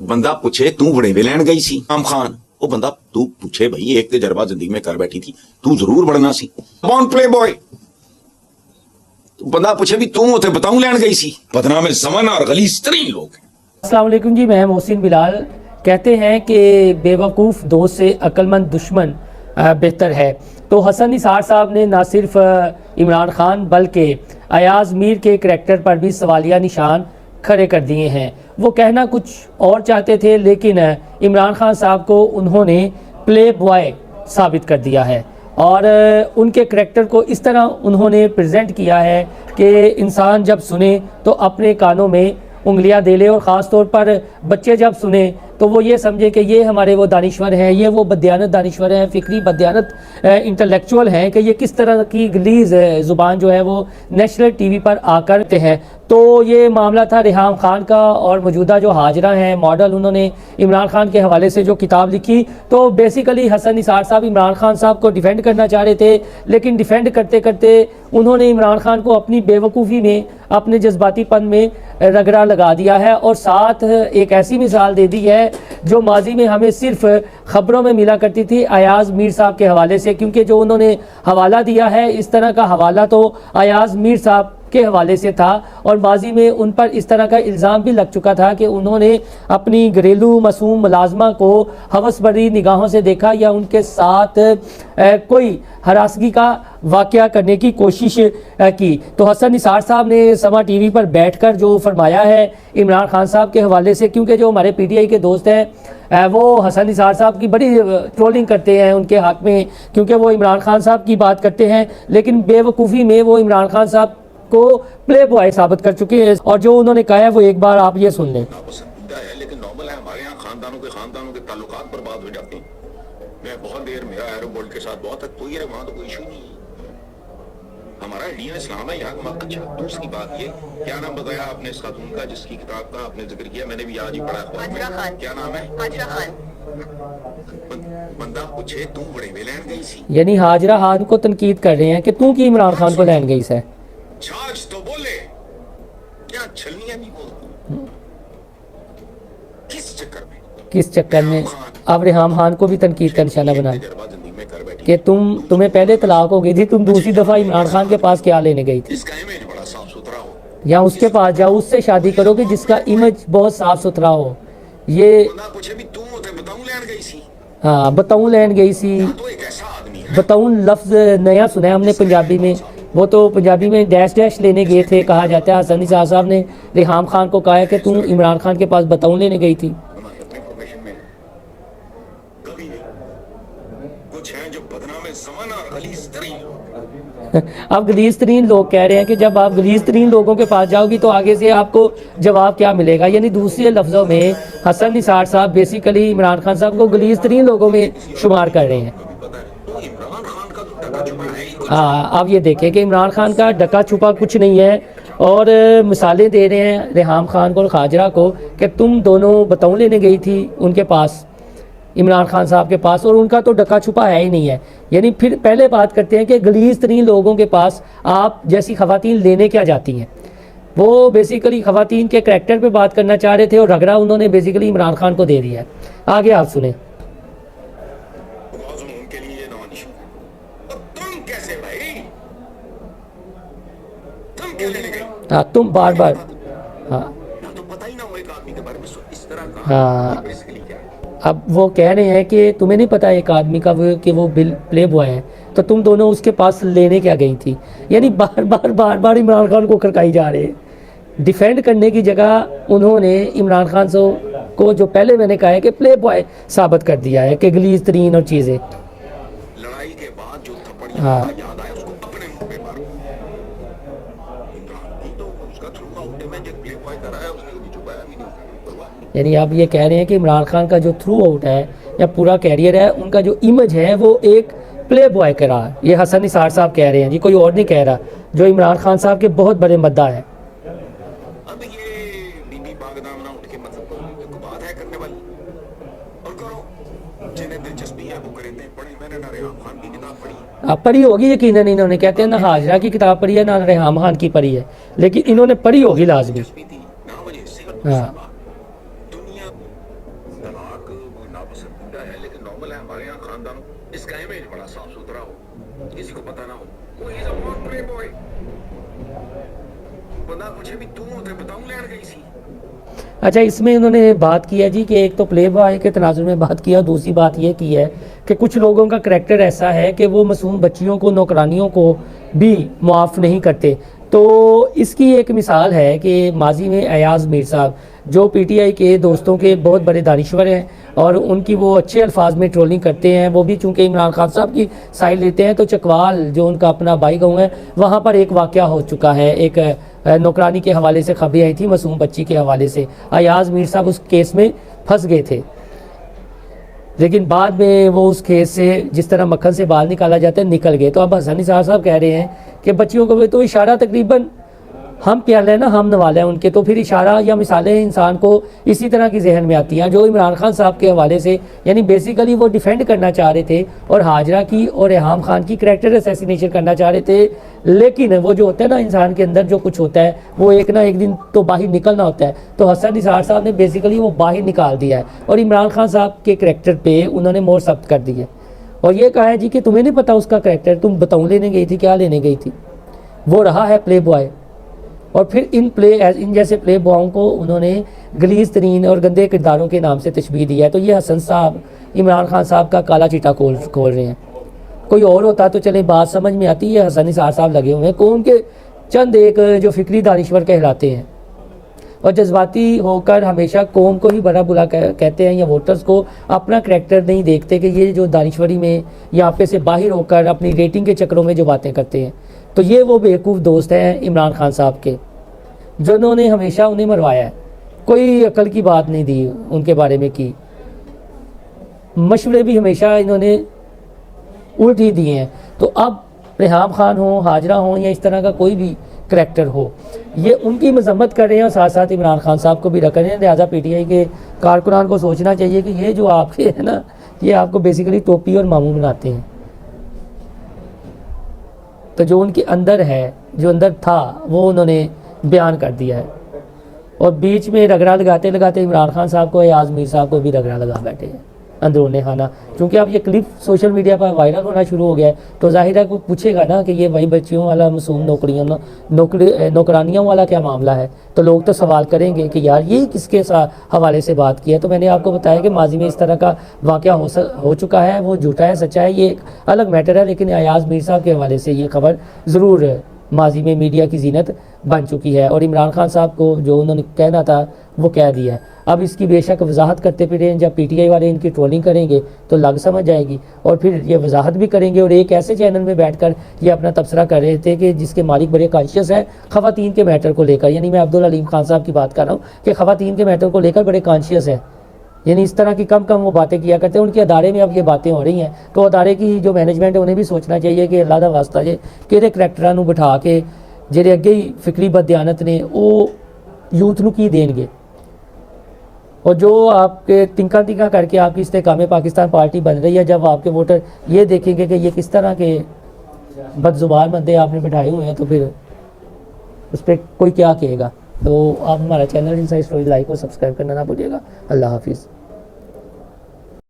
बंदा पूछे तू वड़ेवे लैन गई सी आम खान, वो बंदा तू पूछे भाई एक तजर्बा जिंदगी में कर बैठी थी, तू जरूर बढ़ना सी बॉर्न प्ले बॉय। बंदा पूछे भी तू उसे बताऊं लैन गई सी, बदनाम ज़माना और गलीज़ तरीन लोग हैं। अस्सलाम वालेकुम जी, मैं मोहसिन बिलाल। कहते हैं कि बेवकूफ़ दोस्त से अक्लमंद दुश्मन बेहतर है। तो हसन निसार साहब ने ना सिर्फ इमरान खान बल्कि अयाज़ मीर के करैक्टर पर भी सवालिया निशान खड़े कर दिए हैं। वो कहना कुछ और चाहते थे, लेकिन इमरान खान साहब को उन्होंने प्ले बॉय साबित कर दिया है और उनके करैक्टर को इस तरह उन्होंने प्रेजेंट किया है कि इंसान जब सुने तो अपने कानों में उंगलियां दे ले, और ख़ास तौर पर बच्चे जब सुने तो वो ये समझे कि ये हमारे वो दानिश्वर हैं, ये वो बदयानत दानिश्वर हैं, फ़िक्री बदयानत इंटेलेक्चुअल हैं कि ये किस तरह की गलीज़ ज़ुबान जो है वो नेशनल टीवी पर आकर हैं। तो ये मामला था रेहाम खान का, और मौजूदा जो हाजरा हैं मॉडल, उन्होंने इमरान खान के हवाले से जो किताब लिखी, तो बेसिकली हसन निसार साहब इमरान खान साहब को डिफेंड करना चाह रहे थे, लेकिन डिफेंड करते करते उन्होंने इमरान खान को अपनी बेवकूफ़ी में, अपने जज्बातीपन में रगड़ा लगा दिया है, और साथ एक ऐसी मिसाल दे दी है जो माजी में हमें सिर्फ ख़बरों में मिला करती थी अयाज़ मीर साहब के हवाले से, क्योंकि जो उन्होंने हवाला दिया है इस तरह का हवाला तो अयाज़ मीर साहब के हवाले से था, और माजी में उन पर इस तरह का इल्ज़ाम भी लग चुका था कि उन्होंने अपनी घरेलू मासूम मुलाजमा को हवस भरी निगाहों से देखा या उनके साथ कोई हरासगी का वाक़या करने की कोशिश की। तो हसन निसार साहब ने समा टीवी पर बैठकर जो फरमाया है इमरान खान साहब के हवाले से, क्योंकि जो हमारे पीटीआई के दोस्त हैं वो हसन निसार साहब की बड़ी ट्रोलिंग करते हैं उनके हक़ में, क्योंकि वो इमरान खान साहब की बात करते हैं, लेकिन बेवकूफ़ी में वो इमरान खान साहब को प्ले बॉय साबित कर चुके हैं। और जो उन्होंने कहा है वो एक बार आप ये सुन लें। लेकिन नॉर्मल है, हमारे यहाँ खानदानों के ताल्लुकात बर्बाद हो जाते हैं। मैं बहुत देर मेरा एरोबोल्ट के साथ बहुत तक कोई है, वहाँ तो कोई इशू नहीं है। हमारा इंडियन इस्लाम है यहाँ। अच्छा, दूसरी बात ये, क्या नाम बताया आपने इस खातून का जिसकी किताब का आपने जिक्र किया? मैंने भी आज ही पढ़ा। क्या नाम है? हाजरा खान। बंदा पूछे तू बड़े वे लैन गई सी, यानी हाजरा खान को तनकीद कर रहे हैं कि तू की इमरान खान को लैन गई से। छाछ तो बोले, क्या छलनियां नहीं बोलती? किस चक्कर में अब रेहाम खान को भी तनकीद का निशाना बना कि तुम्हें पहले तलाक हो गई थी, तुम दूसरी दफा इमरान खान के पास क्या लेने गई थी? इसका इमेज बड़ा साफ सुथरा हो, या उसके पास जाओ, उससे शादी करोगे जिसका इमेज बहुत साफ सुथरा हो। ये पूछे भी तू बताऊं लैन गई सी? हाँ, बताऊं लैन गई सी। तो एक ऐसा आदमी है, बताऊं लफ्ज़ नया सुना है हमने पंजाबी में, वो तो पंजाबी में डैश डैश लेने गए थे कहा जाता है। हसन निसार साहब ने रेहाम खान को कहा है कि तुम इमरान खान के पास बताऊं लेने गई थी। कुछ हैं जो बदनाम ज़माना और गलीज़ तरीन लोग। अब गलीज़ तरीन लोग कह रहे हैं कि जब आप गलीज़ तरीन लोगों के पास जाओगी तो आगे से आपको जवाब क्या मिलेगा। यानी दूसरे लफ्ज़ों में हसन निसार साहब बेसिकली इमरान खान साहब को गलीज़ तरीन लोगों में शुमार कर रहे हैं। हाँ, अब ये देखें कि इमरान खान का डका छुपा कुछ नहीं है, और मिसालें दे रहे हैं रेहाम खान को और हाजरा को कि तुम दोनों बताऊं लेने गई थी उनके पास, इमरान खान साहब के पास, और उनका तो डका छुपा है ही नहीं है। यानी फिर पहले बात करते हैं कि गलीज़ तरीन लोगों के पास आप जैसी ख़वातीन लेने क्या जाती हैं। वो बेसिकली ख़वातीन के करैक्टर पे बात करना चाह रहे थे, और रगड़ा उन्होंने बेसिकली इमरान खान को दे दिया है। आगे आप सुने। हाँ, तुम बार बार तो पता ही ना हो एक आदमी के बारे में इस तरह का। हाँ, अब वो कह रहे हैं कि तुम्हें नहीं पता एक आदमी का कि वो प्ले बॉय है, तो तुम दोनों उसके पास लेने क्या गई थी। यानी बार बार इमरान खान को खड़काई जा रहे हैं। डिफेंड करने की जगह उन्होंने इमरान खान को जो पहले मैंने कहा है कि प्ले बॉय साबित कर दिया है कि गलीज़ तरीन और चीज़ें। लड़ाई के बाद जो थप्पड़ हाँ, याद आया उसको अपने मुंह पे मारो। तो उसका थ्रू आउट में जो प्ले बॉय कराया उसने भी छुपाया भी नहीं। यानी आप ये कह रहे हैं कि इमरान खान का जो थ्रू आउट है या पूरा कैरियर है, उनका जो इमेज है वो एक प्ले बॉय का रहा। ये हसन निसार साहब कह रहे हैं जी, कोई और नहीं कह रहा, जो इमरान खान साहब के बहुत बड़े मद्दा है। अब ये बीबी बागदाम ना उठ के मतलब को बात है करने वाली, और करो जिन्हें दिलचस्पी है वो करें। पढ़ी मैंने ना रेहाम खान की किताब पढ़ी, आप पढ़ी होगी यकीनन। इन्होंने कहते हैं ना हाजरा की किताब पढ़ी है ना रेहाम खान की पढ़ी है, लेकिन इन्होंने पढ़ी होगी लाजमी। हाँ, नापसंदीदा है, लेकिन नॉर्मल है हमारे यहाँ खानदानों। इसका इमेज बड़ा साफ सुथरा हो, किसी को पता ना हो, वो is a born play boy. बंदा पूछे भी तू होते बताऊं लैंड गई सी। अच्छा, इसमें उन्होंने बात की है जी कि एक तो प्ले बॉय के तनाजुर में बात किया, दूसरी बात ये की है कि कुछ लोगों का करैक्टर ऐसा है कि वो मासूम बच्चियों को, नौकरानियों को भी मुआफ़ नहीं करते। तो इसकी एक मिसाल है कि माजी में अयाज़ मीर साहब जो पीटीआई के दोस्तों के बहुत बड़े दानिश्वर हैं और उनकी वो अच्छे अल्फाज में ट्रोलिंग करते हैं, वो भी चूँकि इमरान खान साहब की साइड लेते हैं। तो चकवाल जो उनका अपना भाई गाँव है, वहाँ पर एक वाक़या हो चुका है, एक नौकरानी के हवाले से खबरें आई थी, मासूम बच्ची के हवाले से। अयाज़ मीर साहब उस केस में फंस गए थे, लेकिन बाद में वो उस केस से जिस तरह मक्खन से बाल निकाला जाता है निकल गए। तो अब हसन निसार साहब कह रहे हैं कि बच्चियों को भी तो इशारा तकरीबन हम प्याले हैं ना, हम नवाले हैं उनके, तो फिर इशारा या मिसालें इंसान को इसी तरह की जहन में आती हैं जो इमरान खान साहब के हवाले से, यानी बेसिकली वो डिफेंड करना चाह रहे थे और हाजरा की और रेहाम खान की करैक्टर असैसिनेशन करना चाह रहे थे। लेकिन वो जो होता है ना, इंसान के अंदर जो कुछ होता है वो एक ना एक दिन तो बाहर निकलना होता है। तो हसन निसार साहब ने बेसिकली वो बाहर निकाल दिया है और इमरान खान साहब के करैक्टर पे उन्होंने मोहर सख्त कर दी है और ये कहा है जी कि तुम्हें नहीं पता उसका करैक्टर, तुम बताऊँ लेने गई थी, क्या लेने गई थी। वो रहा है प्ले बॉय। और फिर इन जैसे प्ले बॉयों को उन्होंने गलीज तरीन और गंदे किरदारों के नाम से तशबीह दिया है। तो ये हसन साहब इमरान खान साहब का काला चीटा खोल रहे हैं। कोई और होता तो चले बात समझ में आती है, हसन निसार साहब लगे हुए हैं कौम के चंद एक जो फिक्री दानिश्वर कहलाते हैं और जज्बाती होकर हमेशा कौम को ही बड़ा बुरा कहते हैं या वोटर्स को अपना करैक्टर नहीं देखते कि ये जो दानिश्वरी में या पे से बाहर होकर अपनी रेटिंग के चक्रों में जो बातें करते हैं। तो ये वो बेवकूफ़ दोस्त हैं इमरान खान साहब के, जिन्होंने हमेशा उन्हें मरवाया है, कोई अकल की बात नहीं दी उनके बारे में की, मशवरे भी हमेशा इन्होंने उल्ट ही दिए हैं। तो अब रेहाम खान हो, हाजरा हो या इस तरह का कोई भी करैक्टर हो, ये उनकी मजम्मत कर रहे हैं और साथ साथ इमरान खान साहब को भी रख रहे हैं। लिहाजा पीटीआई के कारकुनान को सोचना चाहिए कि ये जो आपके है ना, ये आपको बेसिकली टोपी और मामू बनाते हैं। तो जो उनके अंदर है, जो अंदर था, वो उन्होंने बयान कर दिया है और बीच में रगड़ा लगाते लगाते इमरान खान साहब को या आज़मीर साहब को भी रगड़ा लगा बैठे हैं अंदरूनी खाना। क्योंकि अब ये क्लिप सोशल मीडिया पर वायरल होना शुरू हो गया है तो जाहिर है कोई पूछेगा ना कि ये वही बच्चियों वाला मासूम नौकरानियों वाला क्या मामला है। तो लोग तो सवाल करेंगे कि यार ये किसके हवाले से बात की है। तो मैंने आपको बताया कि माजी में इस तरह का वाक़या हो चुका है, वो झूठा है सच्चा है ये एक अलग मैटर है, लेकिन अयाज़ मीर साहब के हवाले से ये खबर ज़रूर माजी में मीडिया की जीनत बन चुकी है और इमरान खान साहब को जो उन्होंने कहना था वो कह दिया है। अब इसकी बेशक वजाहत करते फिरें, जब पीटीआई वाले इनकी ट्रोलिंग करेंगे तो लग समझ जाएगी और फिर ये वजाहत भी करेंगे। और एक ऐसे चैनल में बैठकर ये अपना तबसरा कर रहे थे कि जिसके मालिक बड़े कॉन्शियस है ख़वातीन के मैटर को लेकर, यानी मैं अब्दुल अलीम खान साहब की बात कर रहा हूँ कि ख़वातीन के मैटर को लेकर बड़े कॉन्शियस है, यानी इस तरह की कम वो बातें किया करते हैं। उनके अदारे में अब ये बातें हो रही हैं तो अदारे की जो मैनेजमेंट है उन्हें भी सोचना चाहिए कि अल्लाह दा वास्ता जे किहड़े करैक्टरां नूं बिठा के ਜਿਹੜੇ ਅੱਗੇ ही फिक्री बददियानत ने वो यूथ ਨੂੰ की देंगे और जो आपके तिंका करके आपकी इस्तेकामे पाकिस्तान पार्टी बन रही है, जब आपके वोटर ये देखेंगे कि ये किस तरह के बदजुबान बंदे आपने बिठाए हुए हैं तो फिर उस पर कोई क्या कहेगा। तो आप हमारा चैनल इनसाइड स्टोरी लाइक और सब्सक्राइब करना ना भूलिएगा। अल्लाह हाफिज़।